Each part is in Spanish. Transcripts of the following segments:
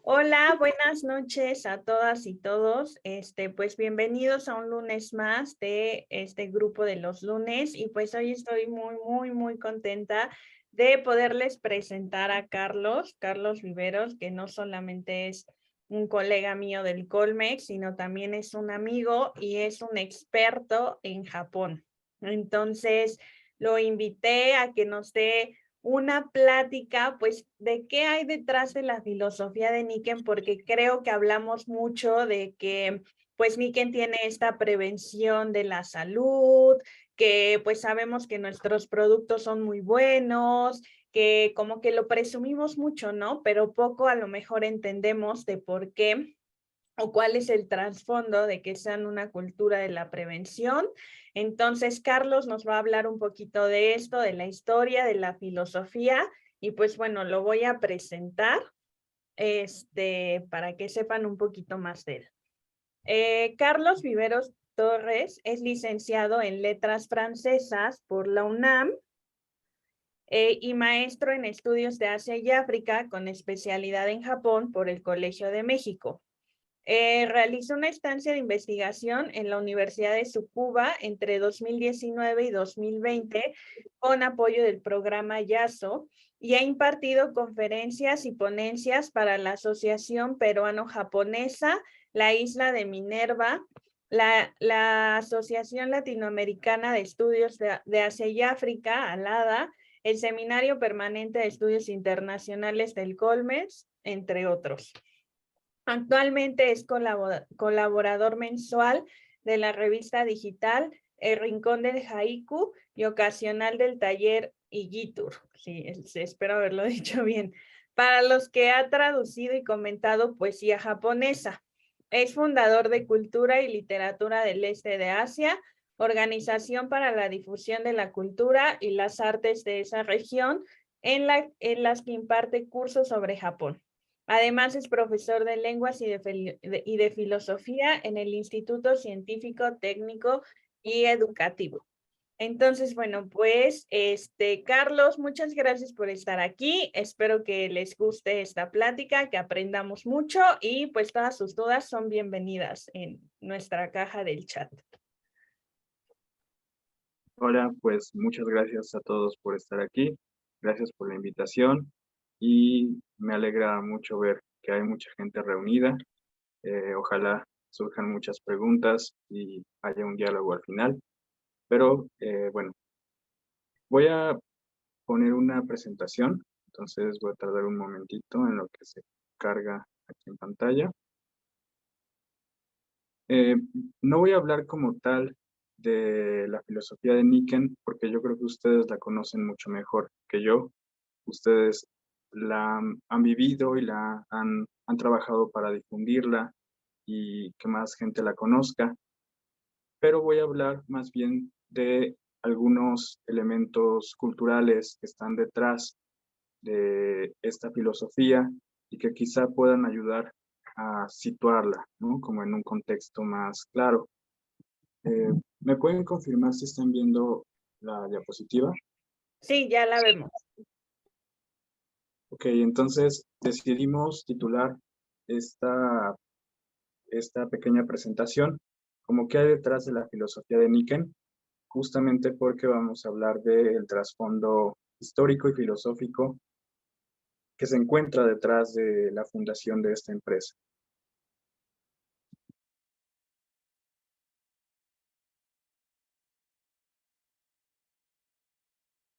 Hola, buenas noches a todas y todos. Pues bienvenidos a un lunes más de este grupo de los lunes y pues hoy estoy muy contenta de poderles presentar a Carlos Viveros, que no solamente es un colega mío del Colmex, sino también es un amigo y es un experto en Japón. Entonces, lo invité a que nos dé una plática, pues, de qué hay detrás de la filosofía de Niken, porque creo que hablamos mucho de que, pues, Niken tiene esta prevención de la salud, que pues sabemos que nuestros productos son muy buenos, que como que lo presumimos mucho, ¿no? Pero poco a lo mejor entendemos de por qué o cuál es el trasfondo de que sean una cultura de la prevención. Entonces, Carlos nos va a hablar un poquito de esto, de la historia, de la filosofía, y pues bueno, lo voy a presentar para que sepan un poquito más de él. Carlos Viveros Torres es licenciado en Letras Francesas por la UNAM y maestro en Estudios de Asia y África con especialidad en Japón por el Colegio de México. Realizó una estancia de investigación en la Universidad de Tsukuba entre 2019 y 2020 con apoyo del programa YASO y ha impartido conferencias y ponencias para la Asociación Peruano-Japonesa, la Isla de Minerva, la Asociación Latinoamericana de Estudios de Asia y África, ALADA, el Seminario Permanente de Estudios Internacionales del Colmex, entre otros. Actualmente es colaborador mensual de la revista digital El Rincón del Haiku y ocasional del taller Igitur. Sí, espero haberlo dicho bien. Para los que ha traducido y comentado poesía japonesa. Es fundador de Cultura y Literatura del Este de Asia, organización para la difusión de la cultura y las artes de esa región, en las que imparte cursos sobre Japón. Además, es profesor de lenguas y de filosofía en el Instituto Científico, Técnico y Educativo. Entonces, bueno, pues, Carlos, muchas gracias por estar aquí. Espero que les guste esta plática, que aprendamos mucho y pues todas sus dudas son bienvenidas en nuestra caja del chat. Hola, pues muchas gracias a todos por estar aquí. Gracias por la invitación y me alegra mucho ver que hay mucha gente reunida. Ojalá surjan muchas preguntas y haya un diálogo al final. Pero bueno, voy a poner una presentación, entonces voy a tardar un momentito en lo que se carga aquí en pantalla. Eh, no voy a hablar como tal de la filosofía de Niken, porque yo creo que ustedes la conocen mucho mejor que yo. Ustedes la han vivido y han trabajado para difundirla y que más gente la conozca, pero voy a hablar más bien de algunos elementos culturales que están detrás de esta filosofía y que quizá puedan ayudar a situarla, ¿no? Como en un contexto más claro. Eh, ¿Me pueden confirmar si están viendo la diapositiva? Sí, ya la vemos. Ok, entonces decidimos titular esta, esta pequeña presentación como qué hay detrás de la filosofía de Niken, justamente porque vamos a hablar del trasfondo histórico y filosófico que se encuentra detrás de la fundación de esta empresa.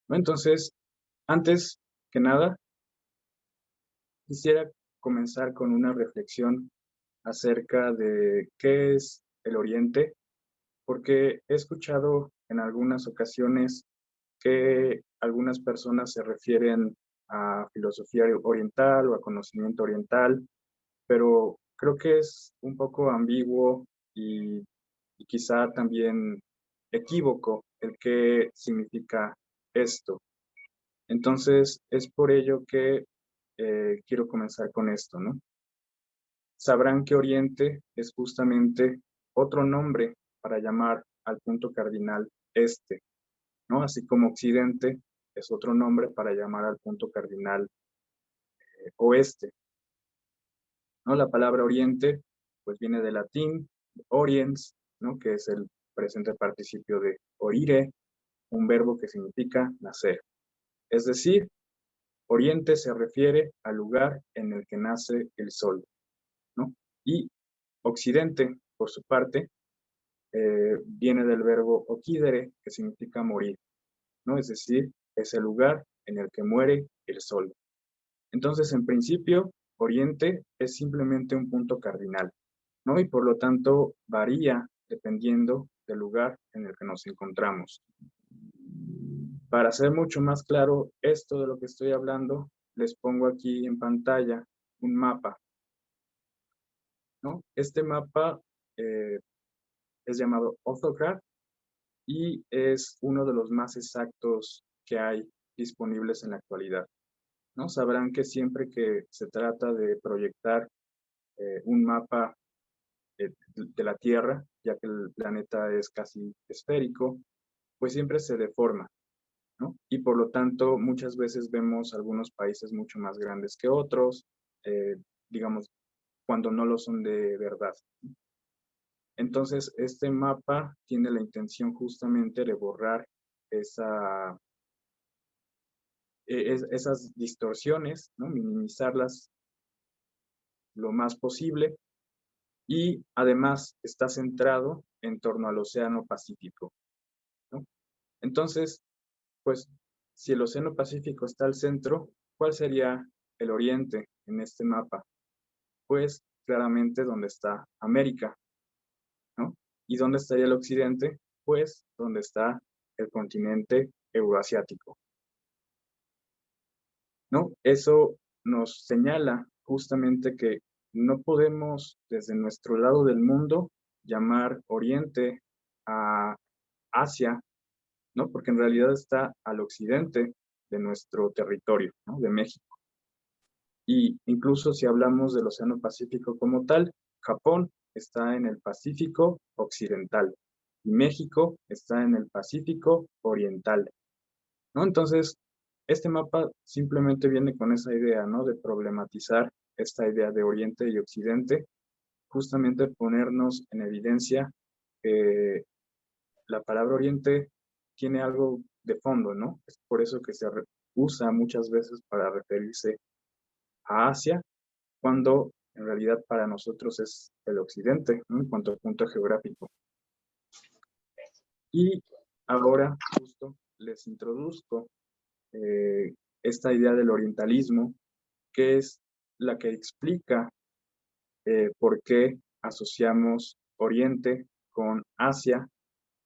¿No? Entonces, antes que nada, quisiera comenzar con una reflexión acerca de qué es el Oriente, porque he escuchado en algunas ocasiones que algunas personas se refieren a filosofía oriental o a conocimiento oriental, pero creo que es un poco ambiguo y quizá también equívoco el qué significa esto. Entonces, es por ello que quiero comenzar con esto, ¿no? Sabrán que Oriente es justamente otro nombre para llamar al punto cardinal este, ¿no? Así como Occidente es otro nombre para llamar al punto cardinal oeste. ¿no? La palabra oriente, pues viene del latín, oriens, ¿no? Que es el presente participio de orire, un verbo que significa nacer. Es decir, oriente se refiere al lugar en el que nace el sol, ¿no? Y occidente, por su parte, viene del verbo occidere, que significa morir, ¿no? Es decir, es el lugar en el que muere el sol. Entonces, en principio, oriente es simplemente un punto cardinal, ¿no? Y por lo tanto varía dependiendo del lugar en el que nos encontramos. Para hacer mucho más claro esto de lo que estoy hablando, les pongo aquí en pantalla un mapa, ¿no? Este mapa es llamado orthograph y es uno de los más exactos que hay disponibles en la actualidad, ¿no? Sabrán que siempre que se trata de proyectar un mapa de la Tierra, ya que el planeta es casi esférico, pues siempre se deforma, ¿no? Y por lo tanto, muchas veces vemos algunos países mucho más grandes que otros, digamos, cuando no lo son de verdad. Entonces, este mapa tiene la intención justamente de borrar esas distorsiones, ¿no? Minimizarlas lo más posible y además está centrado en torno al Océano Pacífico, ¿no? Entonces, pues, si el Océano Pacífico está al centro, ¿cuál sería el oriente en este mapa? Pues claramente donde está América, ¿no? ¿Y dónde estaría el occidente? Pues donde está el continente euroasiático, ¿no? Eso nos señala justamente que no podemos desde nuestro lado del mundo llamar oriente a Asia, ¿no? Porque en realidad está al occidente de nuestro territorio, ¿no? De México. Y incluso si hablamos del Océano Pacífico como tal, Japón está en el Pacífico Occidental y México está en el Pacífico Oriental, ¿no? Entonces, este mapa simplemente viene con esa idea, ¿no? De problematizar esta idea de Oriente y Occidente, justamente ponernos en evidencia que la palabra Oriente tiene algo de fondo, ¿no? Es por eso que se usa muchas veces para referirse a Asia, cuando en realidad para nosotros es el occidente, ¿no? En cuanto a punto geográfico. Y ahora justo les introduzco esta idea del orientalismo, que es la que explica por qué asociamos Oriente con Asia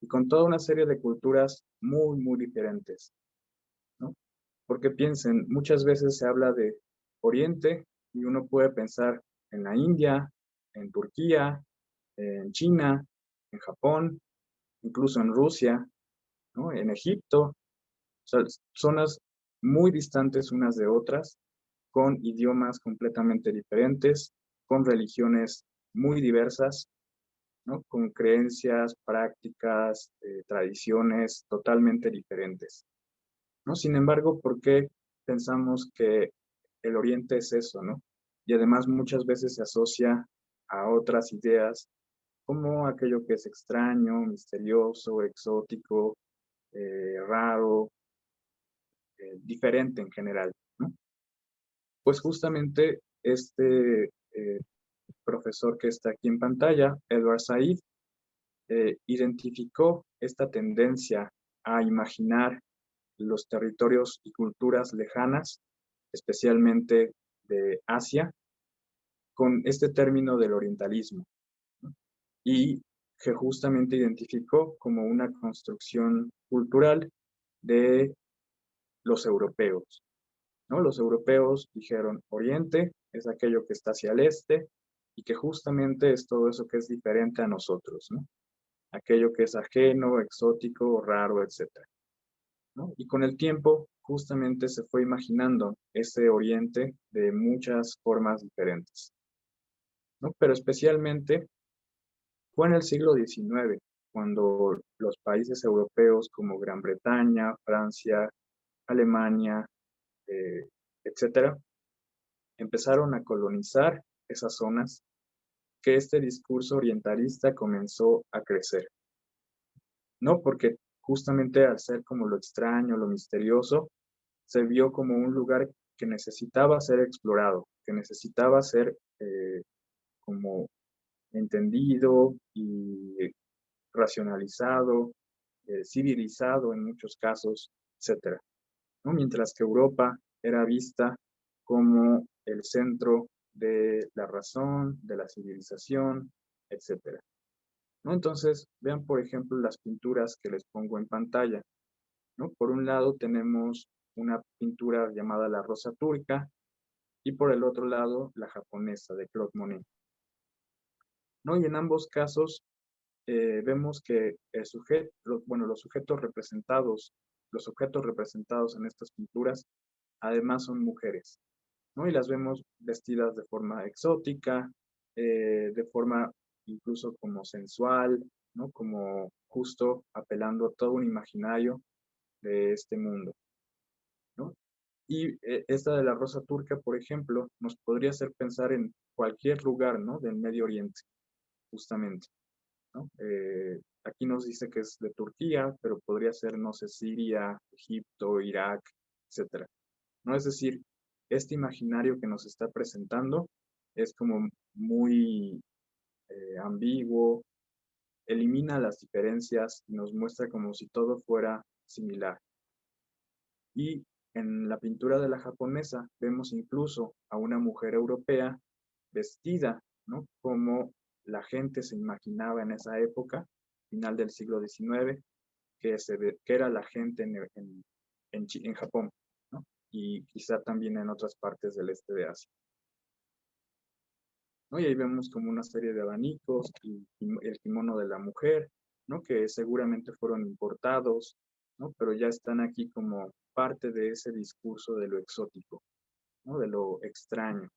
y con toda una serie de culturas muy, muy diferentes, ¿no? Porque piensen, muchas veces se habla de Oriente y uno puede pensar en la India, en Turquía, en China, en Japón, incluso en Rusia, ¿no? En Egipto, o sea, zonas muy distantes unas de otras, con idiomas completamente diferentes, con religiones muy diversas, ¿no? Con creencias, prácticas, tradiciones totalmente diferentes, ¿no? Sin embargo, ¿por qué pensamos que el Oriente es eso, ¿no? Y además muchas veces se asocia a otras ideas como aquello que es extraño, misterioso, exótico, raro, diferente en general, ¿no? Pues justamente este profesor que está aquí en pantalla, Edward Said, identificó esta tendencia a imaginar los territorios y culturas lejanas, especialmente de Asia, con este término del orientalismo, ¿no? Y que justamente identificó como una construcción cultural de los europeos, ¿no? Los europeos dijeron Oriente es aquello que está hacia el este y que justamente es todo eso que es diferente a nosotros, ¿no? Aquello que es ajeno, exótico, raro, etcétera, ¿no? Y con el tiempo justamente se fue imaginando ese Oriente de muchas formas diferentes, ¿no? Pero especialmente fue en el siglo XIX, cuando los países europeos como Gran Bretaña, Francia, Alemania, etcétera, empezaron a colonizar esas zonas, que este discurso orientalista comenzó a crecer, ¿no? Porque justamente al ser como lo extraño, lo misterioso, se vio como un lugar que necesitaba ser explorado, que necesitaba ser como entendido y racionalizado, civilizado en muchos casos, etcétera, ¿no? Mientras que Europa era vista como el centro de la razón, de la civilización, etcétera, ¿no? Entonces, vean, por ejemplo, las pinturas que les pongo en pantalla, ¿no? Por un lado tenemos una pintura llamada La Rosa Turca y por el otro lado la japonesa de Claude Monet, ¿no? Y en ambos casos vemos que el sujeto, bueno, los objetos representados en estas pinturas, además son mujeres, ¿no? Y las vemos vestidas de forma exótica, de forma incluso como sensual, ¿no? Como justo apelando a todo un imaginario de este mundo, ¿no? Y esta de la rosa turca, por ejemplo, nos podría hacer pensar en cualquier lugar, ¿no? Del Medio Oriente, justamente, ¿no? Aquí nos dice que es de Turquía, pero podría ser, no sé, Siria, Egipto, Irak, etcétera, ¿no? Es decir, este imaginario que nos está presentando es como muy ambiguo, elimina las diferencias y nos muestra como si todo fuera similar. Y en la pintura de la japonesa vemos incluso a una mujer europea vestida, ¿no? Como la gente se imaginaba en esa época, final del siglo XIX, que era la gente en Japón, ¿no? Y quizá también en otras partes del este de Asia, ¿no? Y ahí vemos como una serie de abanicos y el kimono de la mujer, ¿no? Que seguramente fueron importados, ¿no? Pero ya están aquí como parte de ese discurso de lo exótico, ¿no? De lo extraño.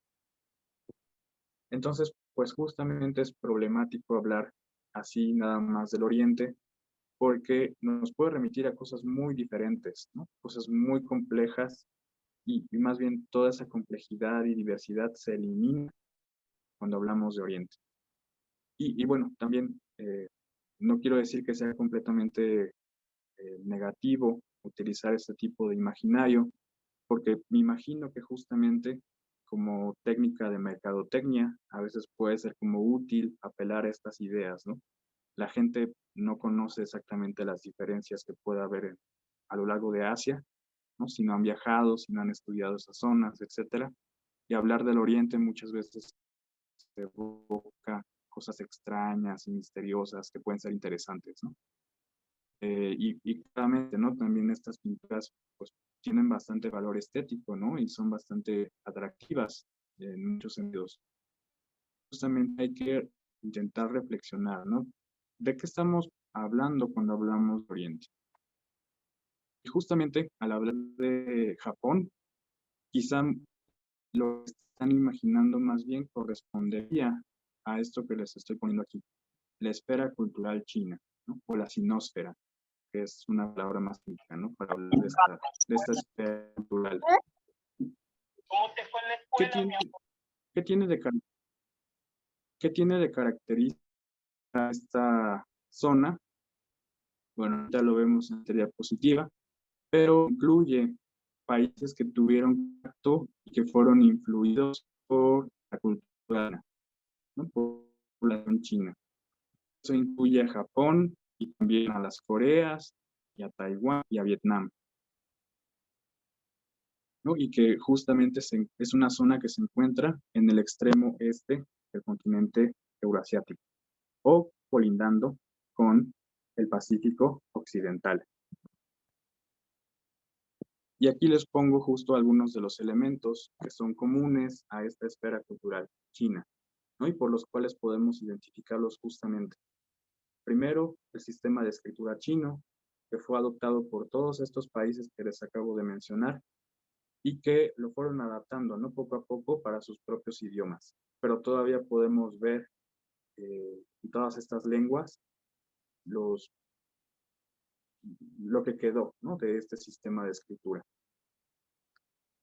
Entonces, pues justamente es problemático hablar así nada más del Oriente, porque nos puede remitir a cosas muy diferentes, ¿no? Cosas muy complejas y más bien toda esa complejidad y diversidad se elimina cuando hablamos de Oriente. Y bueno, también no quiero decir que sea completamente negativo utilizar este tipo de imaginario, porque me imagino que justamente como técnica de mercadotecnia a veces puede ser como útil apelar a estas ideas, ¿no? La gente no conoce exactamente las diferencias que puede haber a lo largo de Asia, ¿no? Si no han viajado, si no han estudiado esas zonas, etcétera. Y hablar del Oriente muchas veces se evoca cosas extrañas y misteriosas que pueden ser interesantes, ¿no? Y claramente, ¿no? También estas pinturas, pues, tienen bastante valor estético, ¿no? Y son bastante atractivas en muchos sentidos. Justamente hay que intentar reflexionar, ¿no? ¿De qué estamos hablando cuando hablamos de Oriente? Y justamente al hablar de Japón, quizá lo que están imaginando más bien correspondería a esto que les estoy poniendo aquí, la esfera cultural china, ¿no? O la sinósfera, que es una palabra más técnica, ¿no? Para hablar de esta esfera cultural. ¿Qué tiene, qué tiene de, qué tiene de característica esta zona? Bueno, ya lo vemos en la diapositiva, pero incluye países que tuvieron contacto y que fueron influidos por la cultura, ¿no? Por la población china. Eso incluye a Japón y también a las Coreas y a Taiwán y a Vietnam, ¿no? Y que justamente es una zona que se encuentra en el extremo este del continente eurasiático o colindando con el Pacífico Occidental. Y aquí les pongo justo algunos de los elementos que son comunes a esta esfera cultural china, ¿no? Y por los cuales podemos identificarlos justamente. Primero, el sistema de escritura chino, que fue adoptado por todos estos países que les acabo de mencionar y que lo fueron adaptando, ¿no? Poco a poco para sus propios idiomas. Pero todavía podemos ver en todas estas lenguas lo que quedó, ¿no? De este sistema de escritura.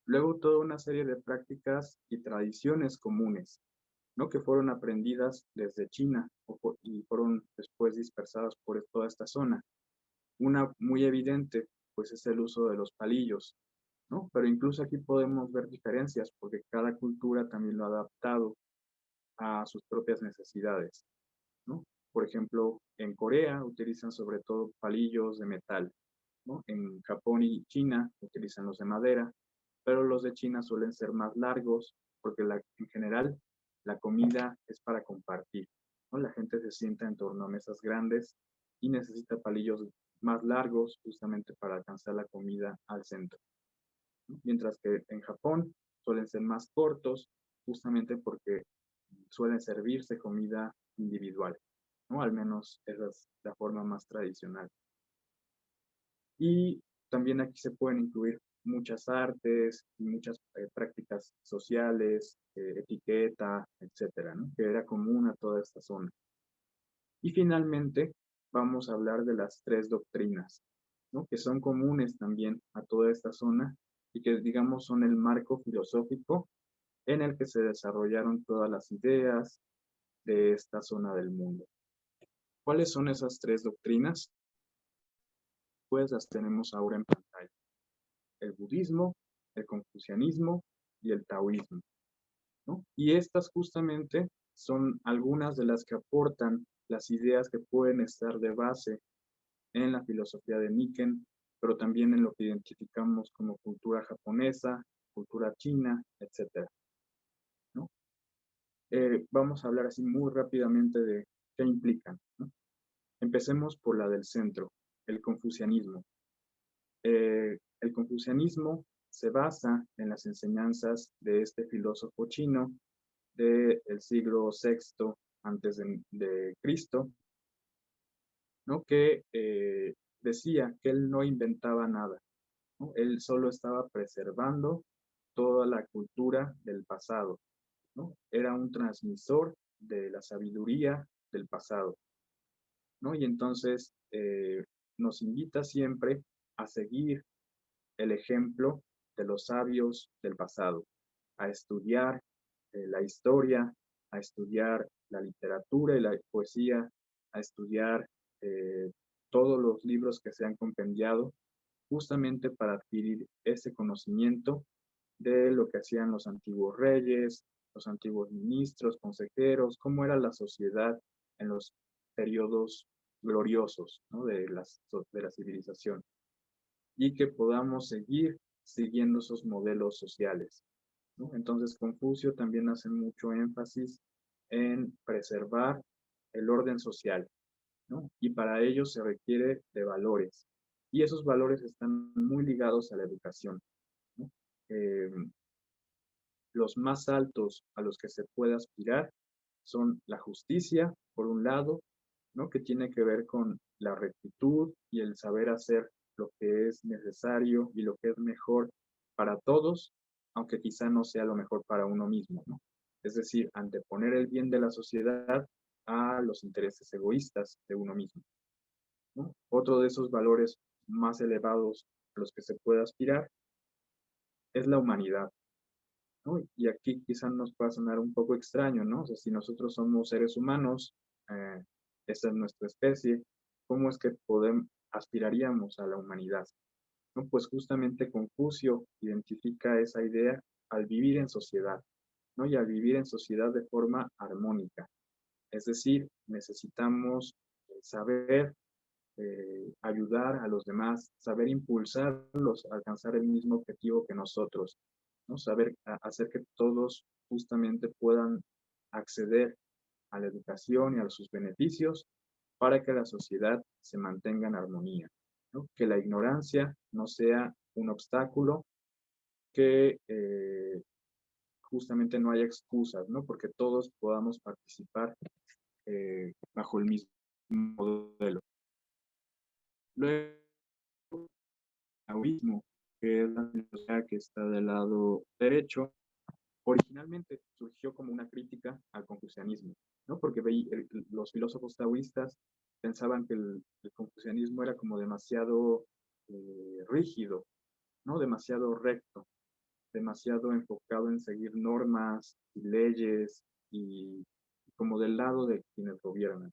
Luego toda una serie de prácticas y tradiciones comunes, ¿no? Que fueron aprendidas desde China y fueron después dispersadas por toda esta zona. Una muy evidente, pues, es el uso de los palillos, ¿no? Pero incluso aquí podemos ver diferencias, porque cada cultura también lo ha adaptado a sus propias necesidades, ¿no? Por ejemplo, en Corea utilizan sobre todo palillos de metal, ¿no? En Japón y China utilizan los de madera, pero los de China suelen ser más largos, porque en general la comida es para compartir, ¿no? La gente se sienta en torno a mesas grandes y necesita palillos más largos justamente para alcanzar la comida al centro, ¿no? Mientras que en Japón suelen ser más cortos, justamente porque suelen servirse comida individual, ¿no? Al menos esa es la forma más tradicional. Y también aquí se pueden incluir muchas artes y muchas prácticas sociales, etiqueta, etcétera, ¿no? Que era común a toda esta zona. Y finalmente vamos a hablar de las tres doctrinas, ¿no? Que son comunes también a toda esta zona y que, digamos, son el marco filosófico en el que se desarrollaron todas las ideas de esta zona del mundo. ¿Cuáles son esas tres doctrinas? Pues las tenemos ahora en pantalla: el budismo, el confucianismo y el taoísmo, ¿no? Y estas justamente son algunas de las que aportan las ideas que pueden estar de base en la filosofía de Nikken, pero también en lo que identificamos como cultura japonesa, cultura china, etcétera, ¿no? Vamos a hablar así muy rápidamente de qué implican, ¿no? Empecemos por la del centro, el confucianismo. El confucianismo se basa en las enseñanzas de este filósofo chino del siglo VI antes de Cristo, ¿no? Que decía que él no inventaba nada, ¿no? Él solo estaba preservando toda la cultura del pasado, ¿no? Era un transmisor de la sabiduría del pasado, ¿no? Y entonces nos invita siempre a seguir el ejemplo de los sabios del pasado, a estudiar la historia, a estudiar la literatura y la poesía, a estudiar eh, todos los libros que se han compendiado, justamente para adquirir ese conocimiento de lo que hacían los antiguos reyes, los antiguos ministros, consejeros, cómo era la sociedad en los periodos gloriosos, ¿no? de la civilización, y que podamos seguir siguiendo esos modelos sociales, ¿no? Entonces, Confucio también hace mucho énfasis en preservar el orden social, ¿no? Y para ello se requiere de valores. Y esos valores están muy ligados a la educación, ¿no? Eh, los más altos a los que se puede aspirar son la justicia, por un lado, ¿no? Que tiene que ver con la rectitud y el saber hacer lo que es necesario y lo que es mejor para todos, aunque quizá no sea lo mejor para uno mismo, ¿no? Es decir, anteponer el bien de la sociedad a los intereses egoístas de uno mismo, ¿no? Otro de esos valores más elevados a los que se puede aspirar es la humanidad, ¿no? Y aquí quizá nos pueda sonar un poco extraño, ¿no? O sea, si nosotros somos seres humanos, eh, esta es nuestra especie, ¿cómo es que aspiraríamos a la humanidad? ¿No? Pues justamente Confucio identifica esa idea al vivir en sociedad, ¿no? Y al vivir en sociedad de forma armónica. Es decir, necesitamos saber ayudar a los demás, saber impulsarlos a alcanzar el mismo objetivo que nosotros, ¿no? Saber hacer que todos justamente puedan acceder a la educación y a sus beneficios para que la sociedad se mantenga en armonía, ¿no? Que la ignorancia no sea un obstáculo, que justamente no haya excusas, ¿no? Porque todos podamos participar bajo el mismo modelo. Luego, taoísmo, que es la filosofía que está del lado derecho, originalmente surgió como una crítica al confucianismo, ¿no? Porque los filósofos taoístas pensaban que el confucianismo era como demasiado rígido, ¿no? Demasiado recto, demasiado enfocado en seguir normas y leyes y como del lado de quienes gobiernan,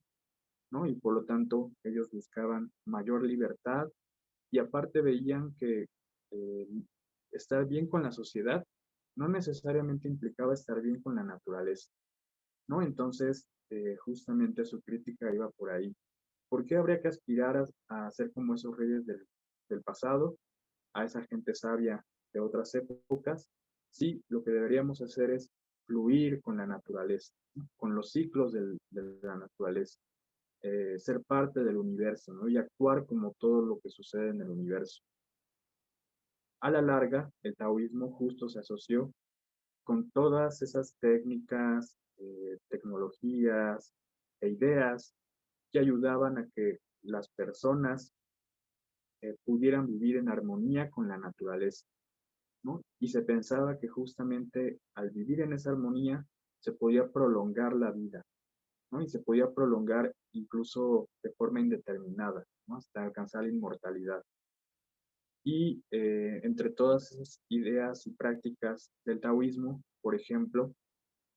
¿no? Y por lo tanto ellos buscaban mayor libertad y aparte veían que eh, estar bien con la sociedad no necesariamente implicaba estar bien con la naturaleza, ¿no? Entonces, justamente su crítica iba por ahí. ¿Por qué habría que aspirar a ser como esos reyes del pasado, a esa gente sabia de otras épocas? Sí, lo que deberíamos hacer es fluir con la naturaleza, ¿no? Con los ciclos de la naturaleza, ser parte del universo, ¿no? Y actuar como todo lo que sucede en el universo. A la larga, el taoísmo justo se asoció con todas esas técnicas, tecnologías e ideas que ayudaban a que las personas pudieran vivir en armonía con la naturaleza, ¿no? Y se pensaba que justamente al vivir en esa armonía se podía prolongar la vida, ¿no? Y se podía prolongar incluso de forma indeterminada, ¿no? Hasta alcanzar la inmortalidad. Y entre todas esas ideas y prácticas del taoísmo, por ejemplo,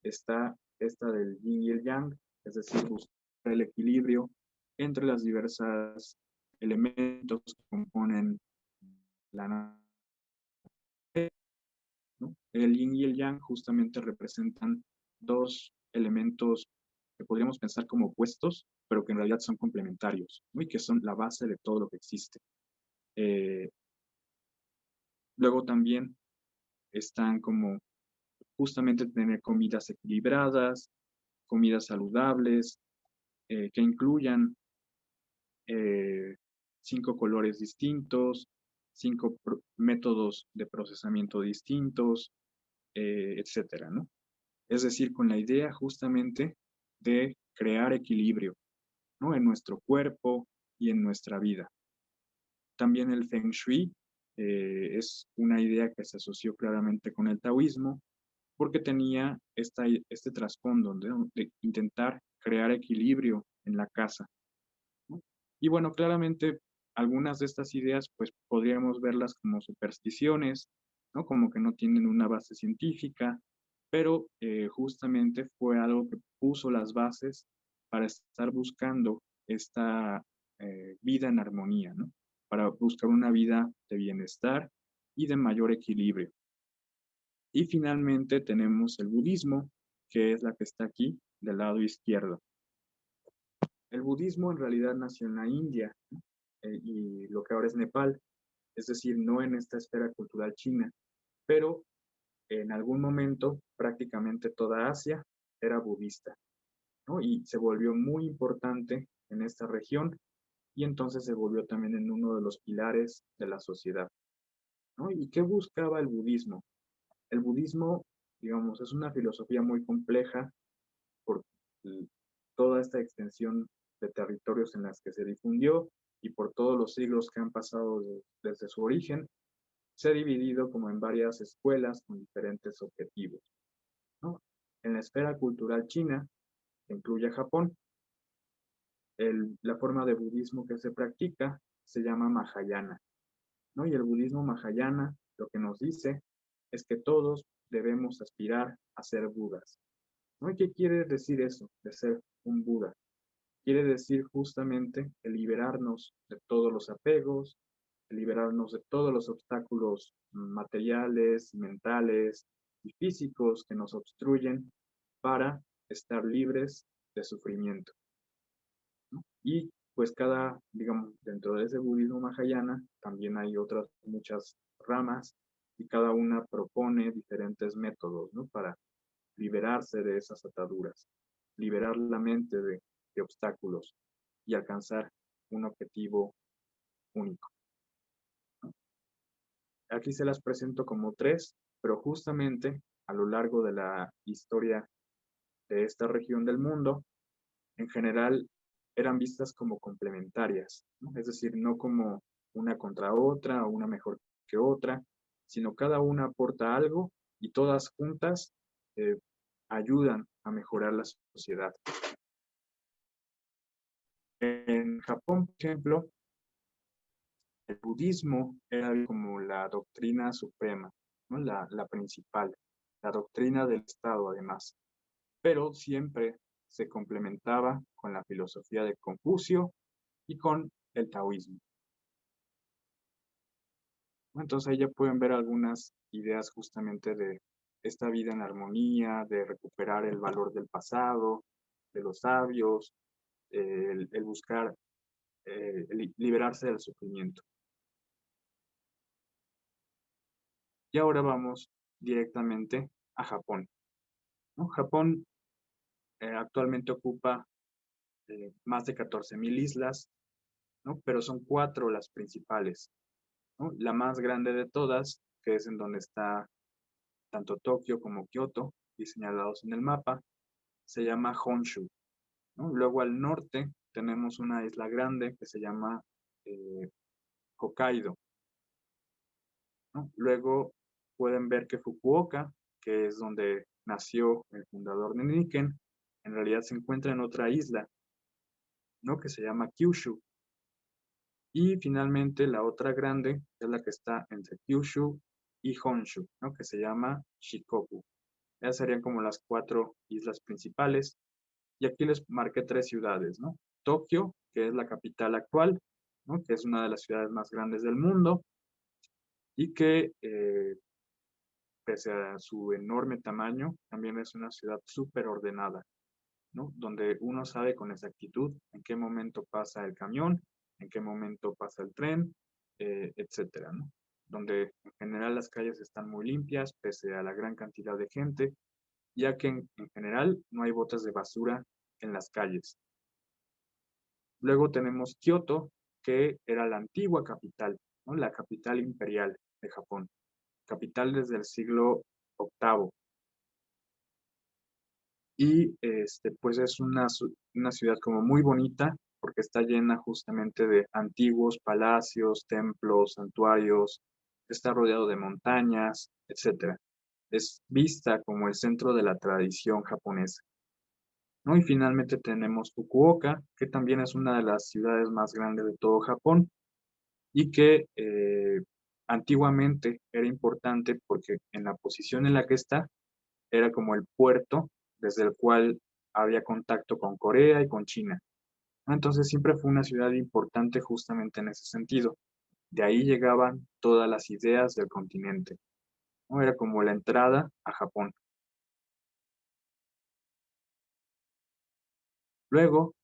está esta del yin y el yang, es decir, buscar el equilibrio entre las diversas elementos que componen la naturaleza, ¿no? El yin y el yang justamente representan dos elementos que podríamos pensar como opuestos, pero que en realidad son complementarios, ¿no? Y que son la base de todo lo que existe. Eh, Luego también están como justamente tener comidas equilibradas, comidas saludables, que incluyan 5 colores distintos, métodos de procesamiento distintos, etcétera, ¿no? Es decir, con la idea justamente de crear equilibrio, ¿no? En nuestro cuerpo y en nuestra vida. También el Feng Shui es una idea que se asoció claramente con el taoísmo porque tenía este trasfondo de intentar crear equilibrio en la casa, ¿no? Y bueno, claramente algunas de estas ideas pues podríamos verlas como supersticiones, ¿no? Como que no tienen una base científica, pero justamente fue algo que puso las bases para estar buscando esta vida en armonía, ¿no? Para buscar una vida de bienestar y de mayor equilibrio. Y finalmente tenemos el budismo, que es la que está aquí del lado izquierdo. El budismo en realidad nació en la India y lo que ahora es Nepal, es decir, no en esta esfera cultural china, pero en algún momento prácticamente toda Asia era budista, ¿no? Y se volvió muy importante en esta región y entonces se volvió también en uno de los pilares de la sociedad, ¿no? ¿Y qué buscaba el budismo? El budismo, digamos, es una filosofía muy compleja por toda esta extensión de territorios en las que se difundió y por todos los siglos que han pasado desde su origen, se ha dividido como en varias escuelas con diferentes objetivos, ¿no? En la esfera cultural china, que incluye a Japón, la forma de budismo que se practica se llama Mahayana, ¿no? Y el budismo Mahayana lo que nos dice es que todos debemos aspirar a ser Budas, ¿no? ¿Y qué quiere decir eso de ser un Buda? Quiere decir justamente el liberarnos de todos los apegos, el liberarnos de todos los obstáculos materiales, mentales y físicos que nos obstruyen para estar libres de sufrimiento, ¿no? Y pues digamos, dentro de ese budismo mahayana también hay otras muchas ramas y cada una propone diferentes métodos, ¿no? Para liberarse de esas ataduras, liberar la mente de obstáculos y alcanzar un objetivo único. Aquí se las presento como tres, pero justamente a lo largo de la historia de esta región del mundo, en general eran vistas como complementarias, ¿no? Es decir, no como una contra otra o una mejor que otra, sino cada una aporta algo y todas juntas eh, ayudan a mejorar la sociedad. En Japón, por ejemplo, el budismo era como la doctrina suprema, ¿no? La principal, la doctrina del Estado además. pero siempre se complementaba con la filosofía de Confucio y con el taoísmo. Entonces ahí ya pueden ver algunas ideas justamente de esta vida en armonía, de recuperar el valor del pasado, de los sabios, el buscar liberarse del sufrimiento. Y ahora vamos directamente a Japón, ¿no? Japón actualmente ocupa más de 14,000 islas, ¿no? Pero son 4 las principales, ¿no? La más grande de todas, que es en donde está tanto Tokio como Kioto, y señalados en el mapa, se llama Honshu, ¿no? Luego al norte tenemos una isla grande que se llama eh, Hokkaido, ¿no? Luego pueden ver que Fukuoka, que es donde nació el fundador de Nikken, en realidad se encuentra en otra isla, ¿no? Que se llama Kyushu. Y finalmente la otra grande es la que está entre Kyushu y Honshu, ¿no? Que se llama Shikoku. Esas serían como las 4 islas principales. Y aquí les marqué 3 ciudades, ¿no? Tokio, que es la capital actual, ¿no? Que es una de las ciudades más grandes del mundo y que, pese a su enorme tamaño, también es una ciudad súper ordenada, ¿no? Donde uno sabe con exactitud en qué momento pasa el camión, en qué momento pasa el tren, etcétera, ¿no? Donde en general las calles están muy limpias, pese a la gran cantidad de gente, ya que en general no hay botes de basura en las calles. Luego tenemos Kioto, que era la antigua capital, ¿no? La capital imperial de Japón, capital desde el siglo VIII. Y pues es una ciudad como muy bonita porque está llena justamente de antiguos palacios, templos, santuarios, está rodeado de montañas, etcétera. Es vista como el centro de la tradición japonesa, ¿no? Y finalmente tenemos Fukuoka, que también es una de las ciudades más grandes de todo Japón y que antiguamente era importante porque en la posición en la que está era como el puerto desde el cual había contacto con Corea y con China, ¿no? Entonces siempre fue una ciudad importante justamente en ese sentido. De ahí llegaban todas las ideas del continente, ¿no? Era como la entrada a Japón. Luego,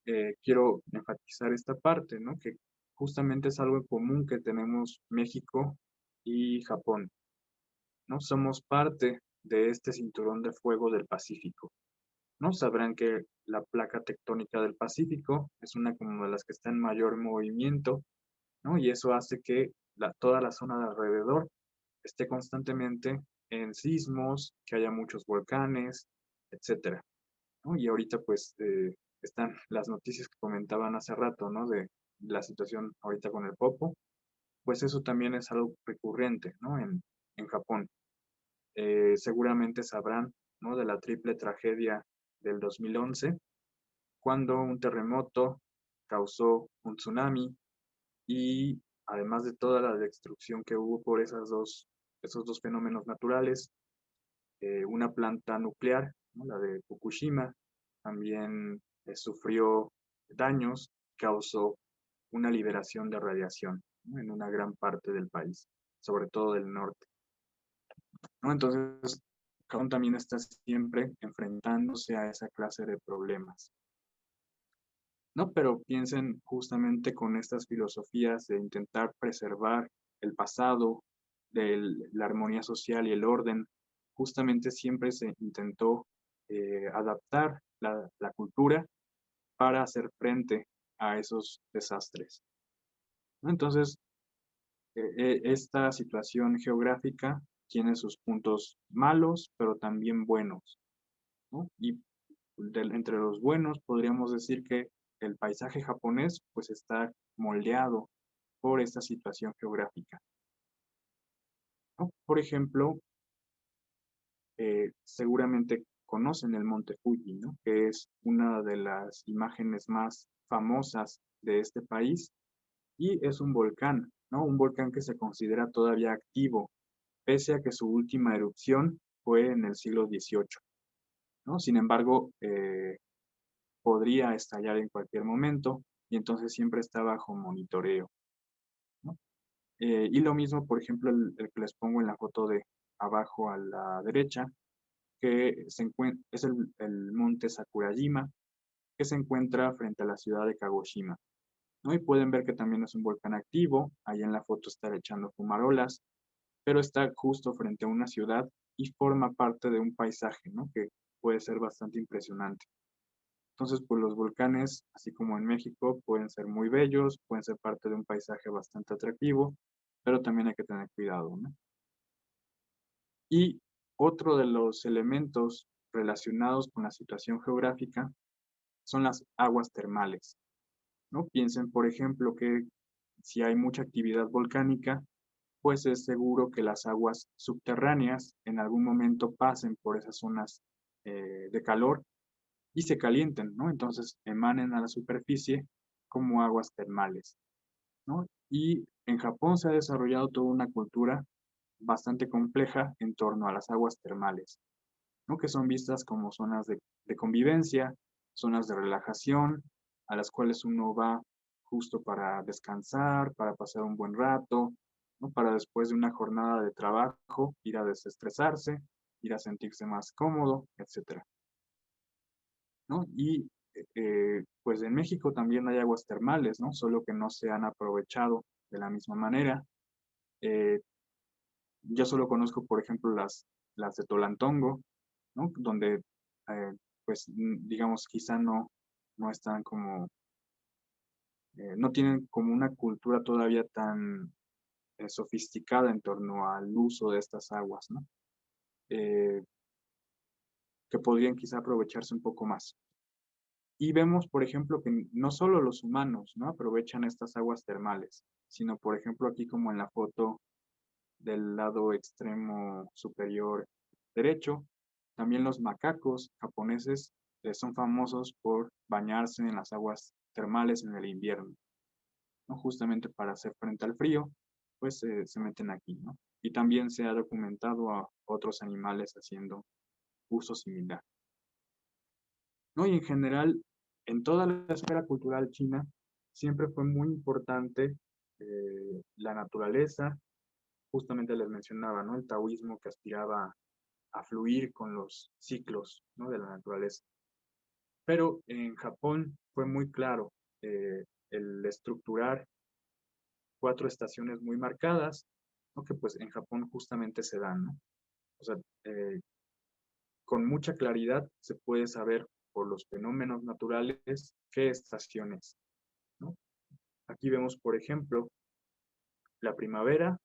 quiero enfatizar esta parte, ¿no? Que justamente es algo en común que tenemos México y Japón, ¿no? Somos parte de este cinturón de fuego del Pacífico, ¿no? Sabrán que la placa tectónica del Pacífico es una como de las que está en mayor movimiento, ¿no? Y eso hace que toda la zona de alrededor esté constantemente en sismos, que haya muchos volcanes, etcétera, ¿no? Y ahorita pues están las noticias que comentaban hace rato, ¿no? De la situación ahorita con el Popo, pues eso también es algo recurrente, ¿no? En Japón. Seguramente sabrán, ¿no? De la triple tragedia del 2011, cuando un terremoto causó un tsunami y además de toda la destrucción que hubo por esos dos fenómenos naturales, una planta nuclear, ¿no? La de Fukushima, también sufrió daños, causó una liberación de radiación, ¿no? En una gran parte del país, sobre todo del norte, ¿no? Entonces, Japón también está siempre enfrentándose a esa clase de problemas, ¿no? Pero piensen justamente con estas filosofías de intentar preservar el pasado, de la armonía social y el orden, justamente siempre se intentó adaptar la cultura para hacer frente a esos desastres, ¿no? Entonces, esta situación geográfica tiene sus puntos malos, pero también buenos, ¿no? Y entre los buenos podríamos decir que el paisaje japonés pues está moldeado por esta situación geográfica, ¿no? Por ejemplo, seguramente conocen el Monte Fuji, ¿no? Que es una de las imágenes más famosas de este país y es un volcán, ¿no? Un volcán que se considera todavía activo, pese a que su última erupción fue en el siglo XVIII. ¿no? Sin embargo, podría estallar en cualquier momento y entonces siempre está bajo monitoreo, ¿no? Y lo mismo, por ejemplo, el que les pongo en la foto de abajo a la derecha, que es el monte Sakurajima, que se encuentra frente a la ciudad de Kagoshima, ¿no? Y pueden ver que también es un volcán activo, ahí en la foto está echando fumarolas, pero está justo frente a una ciudad y forma parte de un paisaje, ¿no? Que puede ser bastante impresionante. Entonces, pues los volcanes, así como en México, pueden ser muy bellos, pueden ser parte de un paisaje bastante atractivo, pero también hay que tener cuidado, ¿no? Y otro de los elementos relacionados con la situación geográfica son las aguas termales, ¿no? Piensen, por ejemplo, que si hay mucha actividad volcánica, pues es seguro que las aguas subterráneas en algún momento pasen por esas zonas de calor y se calienten, ¿no? Entonces emanen a la superficie como aguas termales, ¿no? Y en Japón se ha desarrollado toda una cultura bastante compleja en torno a las aguas termales, ¿no? Que son vistas como zonas de convivencia, zonas de relajación, a las cuales uno va justo para descansar, para pasar un buen rato, ¿no? Para después de una jornada de trabajo ir a desestresarse, ir a sentirse más cómodo, etcétera, ¿no? Y pues en México también hay aguas termales, ¿no? Solo que no se han aprovechado de la misma manera. Eh, yo solo conozco, por ejemplo, las de Tolantongo, ¿no? Donde, pues, digamos, quizá no están como, no tienen como una cultura todavía tan sofisticada en torno al uso de estas aguas, ¿no? Eh, que podrían quizá aprovecharse un poco más. Y vemos, por ejemplo, que no solo los humanos, ¿no? Aprovechan estas aguas termales, sino, por ejemplo, aquí como en la foto del lado extremo superior derecho, también los macacos japoneses son famosos por bañarse en las aguas termales en el invierno, ¿no? Justamente para hacer frente al frío, pues se meten aquí, ¿no? Y también se ha documentado a otros animales haciendo uso similar, ¿no? Y en general, en toda la esfera cultural china, siempre fue muy importante la naturaleza. Justamente les mencionaba, ¿no? El taoísmo que aspiraba a fluir con los ciclos, ¿no? De la naturaleza. Pero en Japón fue muy claro el estructurar 4 estaciones muy marcadas, ¿no? Que pues en Japón justamente se dan, ¿no? O sea, con mucha claridad se puede saber por los fenómenos naturales qué estaciones, ¿no? Aquí vemos, por ejemplo, la primavera,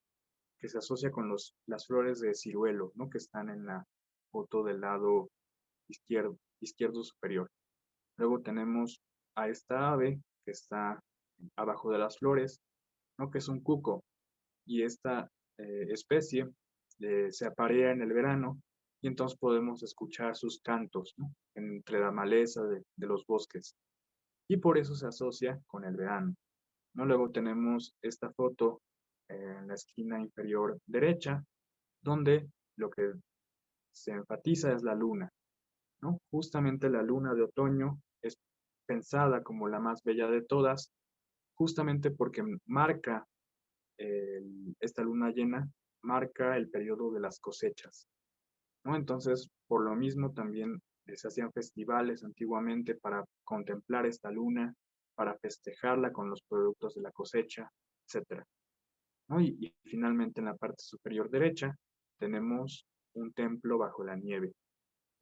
que se asocia con las flores de ciruelo, ¿no? Que están en la foto del lado izquierdo superior. Luego tenemos a esta ave que está abajo de las flores, ¿no? Que es un cuco. Y esta especie se aparea en el verano y entonces podemos escuchar sus cantos, ¿no? Entre la maleza de los bosques. Y por eso se asocia con el verano, ¿no? Luego tenemos esta foto en la esquina inferior derecha, donde lo que se enfatiza es la luna, ¿no? Justamente la luna de otoño es pensada como la más bella de todas, justamente porque marca, esta luna llena, marca el periodo de las cosechas, ¿no? Entonces, por lo mismo también se hacían festivales antiguamente para contemplar esta luna, para festejarla con los productos de la cosecha, etcétera, ¿no? Y finalmente en la parte superior derecha tenemos un templo bajo la nieve,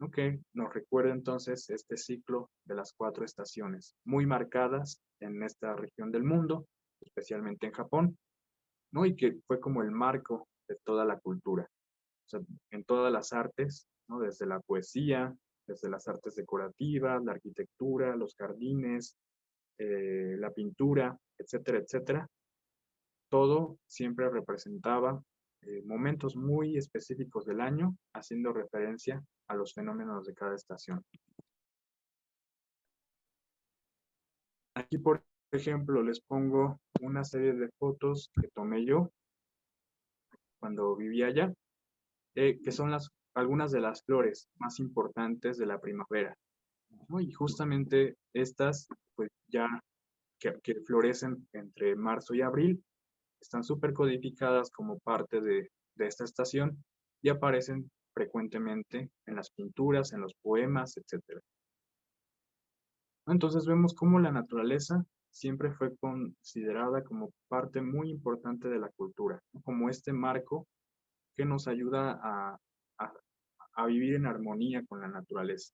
¿no? Que nos recuerda entonces este ciclo de las 4 estaciones, muy marcadas en esta región del mundo, especialmente en Japón, ¿no? Y que fue como el marco de toda la cultura, o sea, en todas las artes, ¿no? Desde la poesía, desde las artes decorativas, la arquitectura, los jardines, la pintura, etcétera, etcétera. Todo siempre representaba momentos muy específicos del año, haciendo referencia a los fenómenos de cada estación. Aquí, por ejemplo, les pongo una serie de fotos que tomé yo cuando vivía allá, que son las algunas de las flores más importantes de la primavera, ¿no? Y justamente estas, pues ya que florecen entre marzo y abril, están súper codificadas como parte de esta estación y aparecen frecuentemente en las pinturas, en los poemas, etc. Entonces vemos cómo la naturaleza siempre fue considerada como parte muy importante de la cultura, ¿no? Como este marco que nos ayuda a, a vivir en armonía con la naturaleza,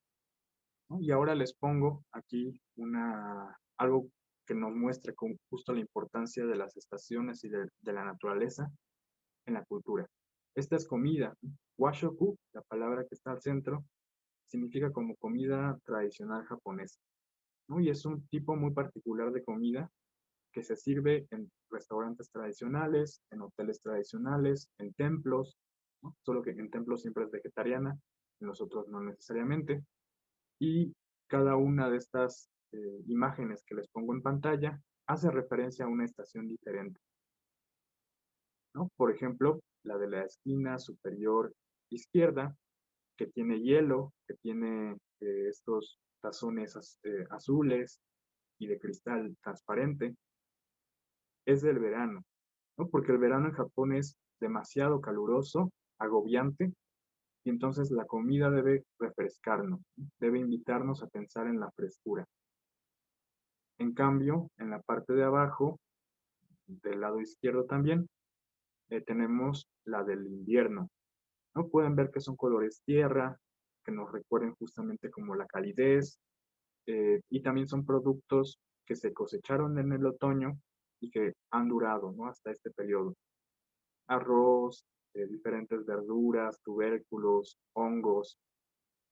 ¿no? Y ahora les pongo aquí algo que nos muestra con justo la importancia de las estaciones y de la naturaleza en la cultura. Esta es comida. Washoku, la palabra que está al centro, significa como comida tradicional japonesa, ¿no? Y es un tipo muy particular de comida que se sirve en restaurantes tradicionales, en hoteles tradicionales, en templos, ¿no? Solo que en templos siempre es vegetariana, en los otros no necesariamente. Y cada una de estas imágenes que les pongo en pantalla hace referencia a una estación diferente, ¿no? Por ejemplo, la de la esquina superior izquierda, que tiene hielo, que tiene estos tazones azules y de cristal transparente, es del verano, ¿no? Porque el verano en Japón es demasiado caluroso, agobiante, y entonces la comida debe refrescarnos, ¿no? Debe invitarnos a pensar en la frescura. En cambio, en la parte de abajo, del lado izquierdo también, tenemos la del invierno, ¿no? Pueden ver que son colores tierra, que nos recuerden justamente como la calidez, y también son productos que se cosecharon en el otoño y que han durado, ¿no? Hasta este periodo. Arroz, diferentes verduras, tubérculos, hongos,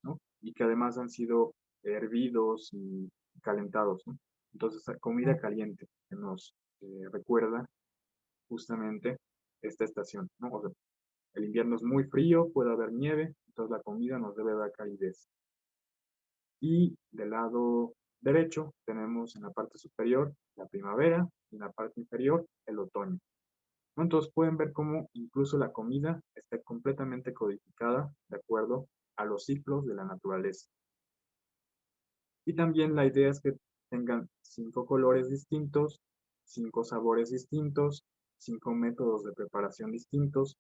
¿no? Y que además han sido hervidos y calentados, ¿no? Entonces, comida caliente que nos recuerda justamente esta estación, ¿no? O sea, el invierno es muy frío, puede haber nieve, entonces la comida nos debe dar calidez. Y del lado derecho tenemos en la parte superior la primavera y en la parte inferior el otoño. Entonces pueden ver cómo incluso la comida está completamente codificada de acuerdo a los ciclos de la naturaleza. Y también la idea es que tengan 5 colores distintos, 5 sabores distintos, 5 métodos de preparación distintos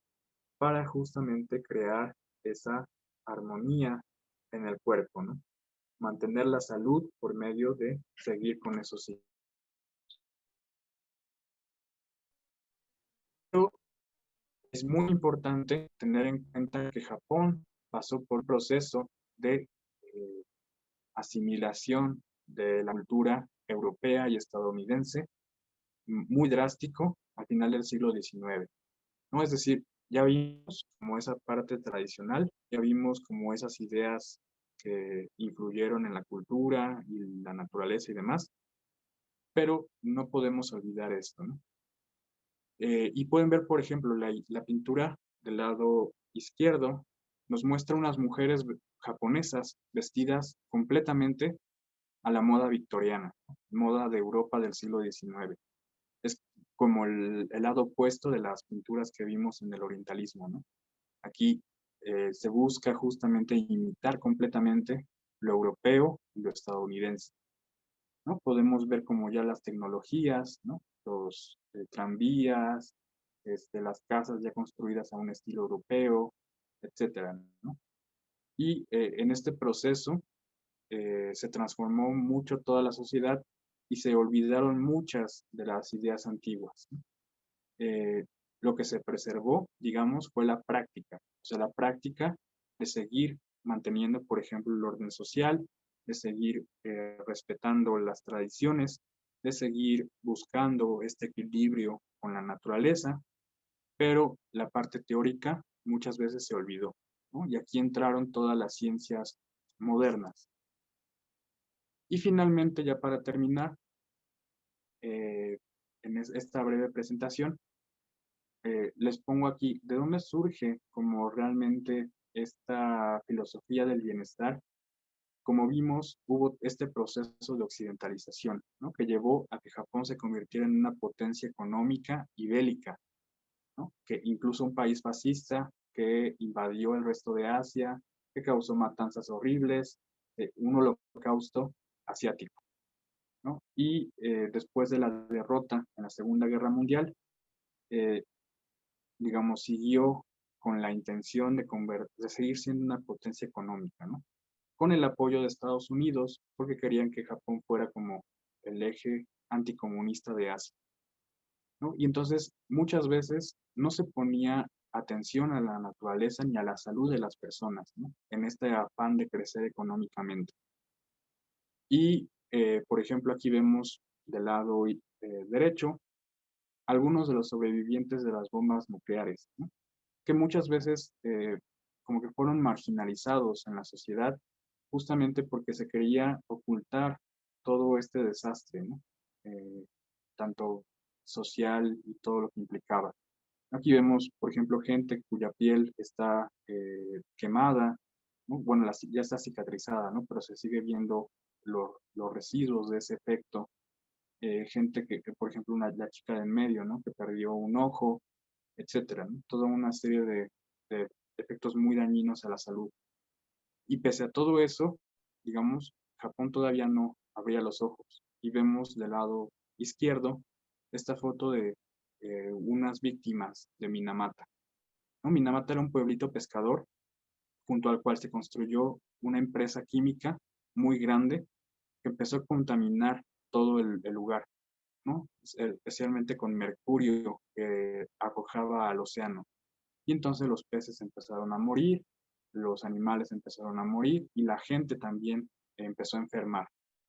para justamente crear esa armonía en el cuerpo, ¿no? Mantener la salud por medio de seguir con esos ciclos. Pero es muy importante tener en cuenta que Japón pasó por un proceso de asimilación de la cultura europea y estadounidense muy drástico al final del siglo XIX, ¿no? Es decir, ya vimos como esa parte tradicional, ya vimos como esas ideas que influyeron en la cultura y la naturaleza y demás, pero no podemos olvidar esto, ¿no? Y pueden ver, por ejemplo, la pintura del lado izquierdo nos muestra unas mujeres japonesas vestidas completamente a la moda victoriana, moda de Europa del siglo XIX. Es como el lado opuesto de las pinturas que vimos en el orientalismo, ¿no? Aquí se busca justamente imitar completamente lo europeo y lo estadounidense, ¿no? Podemos ver como ya las tecnologías, ¿no? Los tranvías, las casas ya construidas a un estilo europeo, etcétera, ¿no? Y en este proceso se transformó mucho toda la sociedad y se olvidaron muchas de las ideas antiguas, ¿no? Lo que se preservó, digamos, fue la práctica, o sea, la práctica de seguir manteniendo, por ejemplo, el orden social, de seguir respetando las tradiciones, de seguir buscando este equilibrio con la naturaleza, pero la parte teórica muchas veces se olvidó, ¿no? Y aquí entraron todas las ciencias modernas. Y finalmente, ya para terminar, en esta breve presentación, les pongo aquí de dónde surge como realmente esta filosofía del bienestar. Como vimos, hubo este proceso de occidentalización, ¿no? Que llevó a que Japón se convirtiera en una potencia económica y bélica, ¿no? Que incluso un país fascista que invadió el resto de Asia, que causó matanzas horribles, un holocausto asiático, ¿no? Y después de la derrota en la Segunda Guerra Mundial, digamos, siguió con la intención de seguir siendo una potencia económica, ¿no? Con el apoyo de Estados Unidos, porque querían que Japón fuera como el eje anticomunista de Asia, ¿no? Y entonces muchas veces no se ponía atención a la naturaleza ni a la salud de las personas, ¿no? En este afán de crecer económicamente. Y, por ejemplo, aquí vemos del lado derecho algunos de los sobrevivientes de las bombas nucleares, ¿no? Que muchas veces como que fueron marginalizados en la sociedad justamente porque se quería ocultar todo este desastre, ¿no? Tanto social y todo lo que implicaba. Aquí vemos, por ejemplo, gente cuya piel está quemada, ¿no? Bueno, ya está cicatrizada, ¿no? Pero se sigue viendo los residuos de ese efecto. Gente que, por ejemplo, la chica de en medio, ¿no? Que perdió un ojo, etcétera, ¿no? Toda una serie de efectos muy dañinos a la salud. Y pese a todo eso, digamos, Japón todavía no abría los ojos. Y vemos del lado izquierdo esta foto de unas víctimas de Minamata, ¿no? Minamata era un pueblito pescador junto al cual se construyó una empresa química muy grande que empezó a contaminar todo el lugar, ¿no? Especialmente con mercurio que arrojaba al océano. Y entonces los peces empezaron a morir, los animales empezaron a morir y la gente también empezó a enfermar,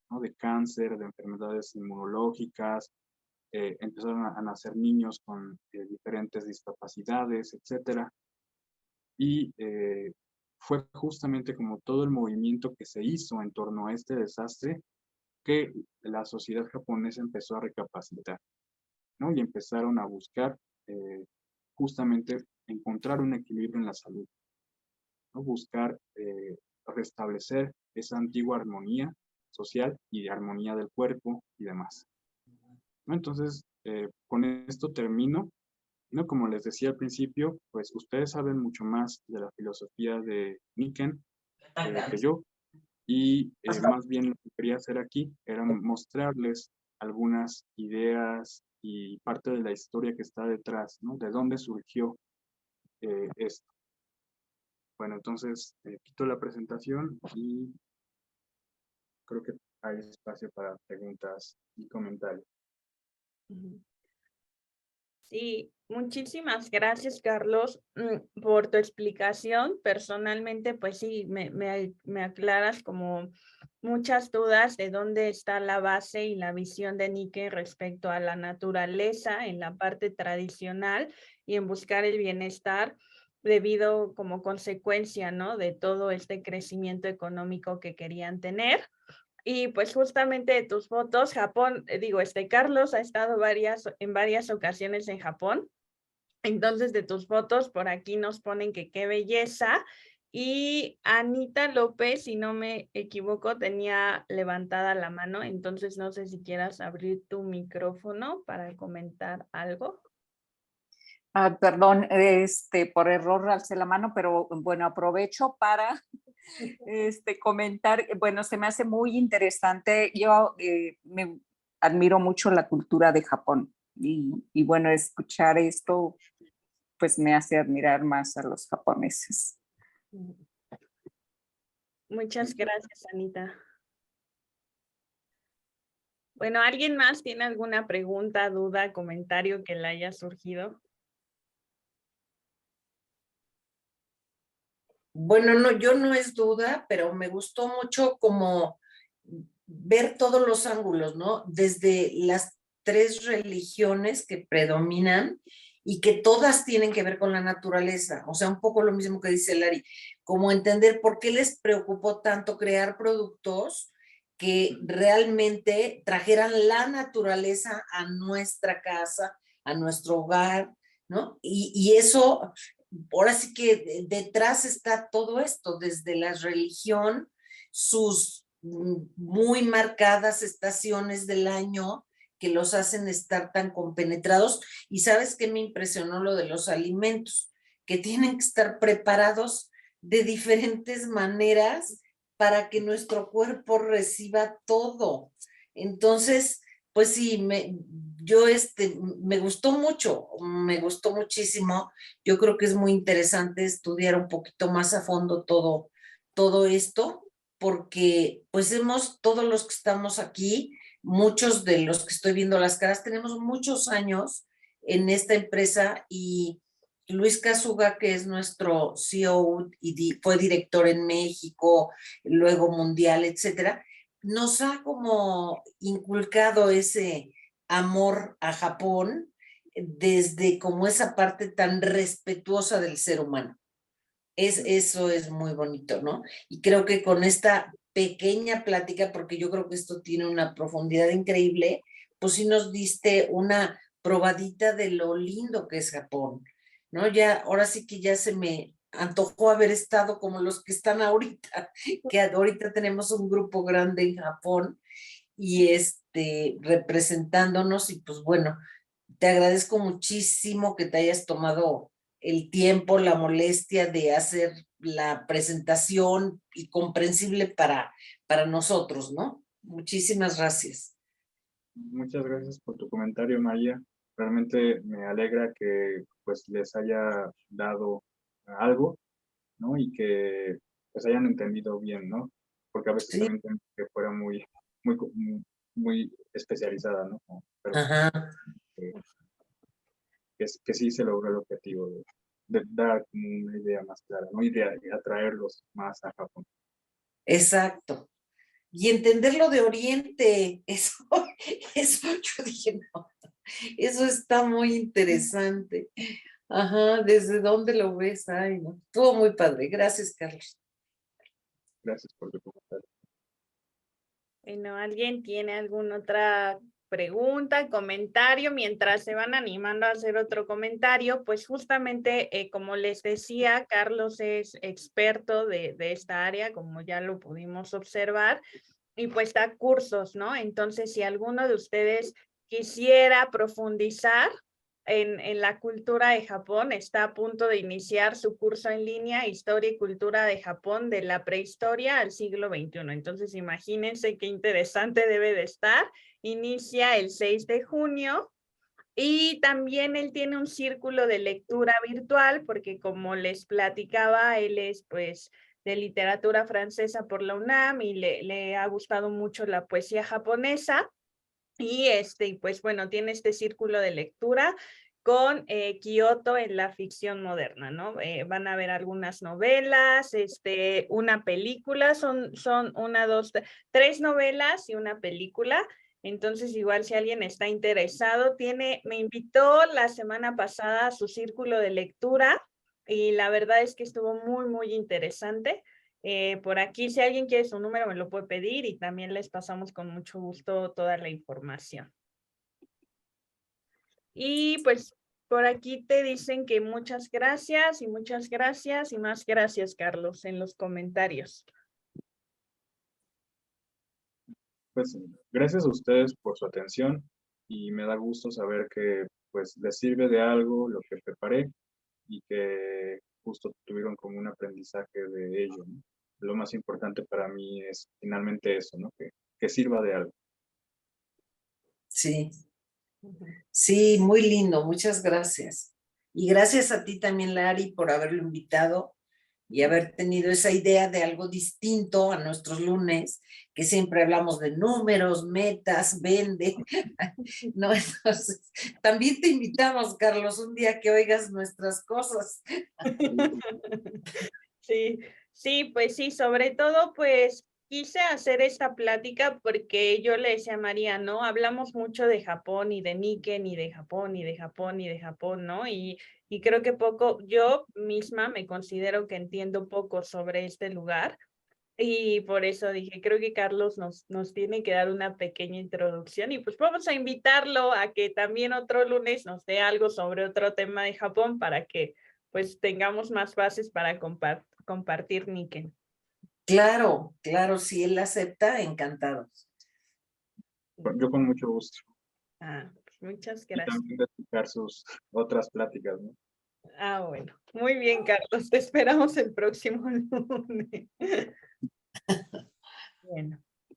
¿no? De cáncer, de enfermedades inmunológicas, empezaron a nacer niños con diferentes discapacidades, etcétera. Y fue justamente como todo el movimiento que se hizo en torno a este desastre que la sociedad japonesa empezó a recapacitar, ¿no? Y empezaron a buscar justamente encontrar un equilibrio en la salud, ¿no? Buscar restablecer esa antigua armonía social y de armonía del cuerpo y demás, ¿no? Entonces, con esto termino, ¿no? Como les decía al principio, pues ustedes saben mucho más de la filosofía de Niken que yo, y más bien lo que quería hacer aquí era mostrarles algunas ideas y parte de la historia que está detrás, ¿no? De dónde surgió esto. Bueno, entonces quito la presentación y creo que hay espacio para preguntas y comentarios. Sí, muchísimas gracias, Carlos, por tu explicación. Personalmente, pues sí, me aclaras como muchas dudas de dónde está la base y la visión de Nike respecto a la naturaleza en la parte tradicional y en buscar el bienestar debido como consecuencia, ¿no? De todo este crecimiento económico que querían tener. Y pues justamente de tus fotos, Japón, Carlos ha estado en varias ocasiones en Japón. Entonces, de tus fotos, por aquí nos ponen que qué belleza. Y Anita López, si no me equivoco, tenía levantada la mano. Entonces, no sé si quieras abrir tu micrófono para comentar algo. Perdón, por error alcé la mano, pero bueno, aprovecho para comentar. Bueno, se me hace muy interesante. Yo me admiro mucho la cultura de Japón y bueno, escuchar esto pues me hace admirar más a los japoneses. Muchas gracias, Anita. Bueno, ¿alguien más tiene alguna pregunta, duda, comentario que le haya surgido? Bueno, no, yo no es duda, pero me gustó mucho como ver todos los ángulos, ¿no? Desde las 3 religiones que predominan y que todas tienen que ver con la naturaleza. O sea, un poco lo mismo que dice Lari, como entender por qué les preocupó tanto crear productos que realmente trajeran la naturaleza a nuestra casa, a nuestro hogar, ¿no? Y eso, ahora sí que detrás está todo esto, desde la religión, sus muy marcadas estaciones del año que los hacen estar tan compenetrados. Y sabes qué me impresionó lo de los alimentos, que tienen que estar preparados de diferentes maneras para que nuestro cuerpo reciba todo. Entonces, pues sí, me gustó mucho, me gustó muchísimo. Yo creo que es muy interesante estudiar un poquito más a fondo todo esto, porque pues todos los que estamos aquí, muchos de los que estoy viendo las caras, tenemos muchos años en esta empresa y Luis Casuga, que es nuestro CEO y fue director en México, luego mundial, etcétera, nos ha como inculcado ese amor a Japón desde como esa parte tan respetuosa del ser humano. Eso es muy bonito, ¿no? Y creo que con esta pequeña plática, porque yo creo que esto tiene una profundidad increíble, pues sí nos diste una probadita de lo lindo que es Japón, ¿no? Ya, ahora sí que ya se me antojó haber estado como los que están ahorita, que ahorita tenemos un grupo grande en Japón y representándonos y pues bueno, te agradezco muchísimo que te hayas tomado el tiempo, la molestia de hacer la presentación y comprensible para nosotros, ¿no? Muchísimas gracias. Muchas gracias por tu comentario, María. Realmente me alegra que pues les haya dado algo, ¿no? Y que pues hayan entendido bien, ¿no? Porque a veces Sí, también tengo que fuera muy, muy especializada, ¿no? Pero ajá, eh, que sí se logró el objetivo de dar como una idea más clara, ¿no? Y de atraerlos más a Japón. exacto. Y entender lo de Oriente, eso yo dije, no, eso está muy interesante. Ajá, ¿desde dónde lo ves? Ay, no, estuvo muy padre. Gracias, Carlos. Gracias por tu comentario. Bueno, ¿alguien tiene alguna otra pregunta, comentario? Mientras se van animando a hacer otro comentario, pues justamente, como les decía, Carlos es experto de esta área, como ya lo pudimos observar, y pues da cursos, ¿no? Entonces, si alguno de ustedes quisiera profundizar en la cultura de Japón, está a punto de iniciar su curso en línea, Historia y Cultura de Japón, de la prehistoria al siglo XXI. Entonces, imagínense qué interesante debe de estar. Inicia el 6 de junio y también él tiene un círculo de lectura virtual, porque como les platicaba, él es pues de literatura francesa por la UNAM y le ha gustado mucho la poesía japonesa. Y pues bueno, tiene este círculo de lectura con Kioto en la ficción moderna, ¿no? Van a ver algunas novelas, una película, son una, dos, tres novelas y una película. Entonces, igual si alguien está interesado, me invitó la semana pasada a su círculo de lectura y la verdad es que estuvo muy, muy interesante. Por aquí, si alguien quiere su número, me lo puede pedir y también les pasamos con mucho gusto toda la información. Y pues por aquí te dicen que muchas gracias y más gracias, Carlos, en los comentarios. Pues gracias a ustedes por su atención y me da gusto saber que pues les sirve de algo lo que preparé y que justo tuvieron como un aprendizaje de ello, ¿no? Lo más importante para mí es finalmente eso, ¿no? Que sirva de algo. Sí, sí, muy lindo, muchas gracias. Y gracias a ti también, Lari, por haberlo invitado y haber tenido esa idea de algo distinto a nuestros lunes, que siempre hablamos de números, metas, vende. No, entonces, también te invitamos, Carlos, un día que oigas nuestras cosas. Sí, sí, pues sí, sobre todo pues quise hacer esta plática porque yo le decía a María, ¿no? Hablamos mucho de Japón y de Nikken y de Japón y de Japón y de Japón, ¿no? Y creo que yo misma me considero que entiendo poco sobre este lugar. Y por eso dije, creo que Carlos nos tiene que dar una pequeña introducción y pues vamos a invitarlo a que también otro lunes nos dé algo sobre otro tema de Japón para que pues tengamos más bases para compartir Nikken. Claro, claro, si él acepta, encantados. Yo con mucho gusto. Pues muchas Y gracias. también de escuchar sus otras pláticas, ¿no? Ah, bueno. Muy bien, Carlos. Te esperamos el próximo lunes.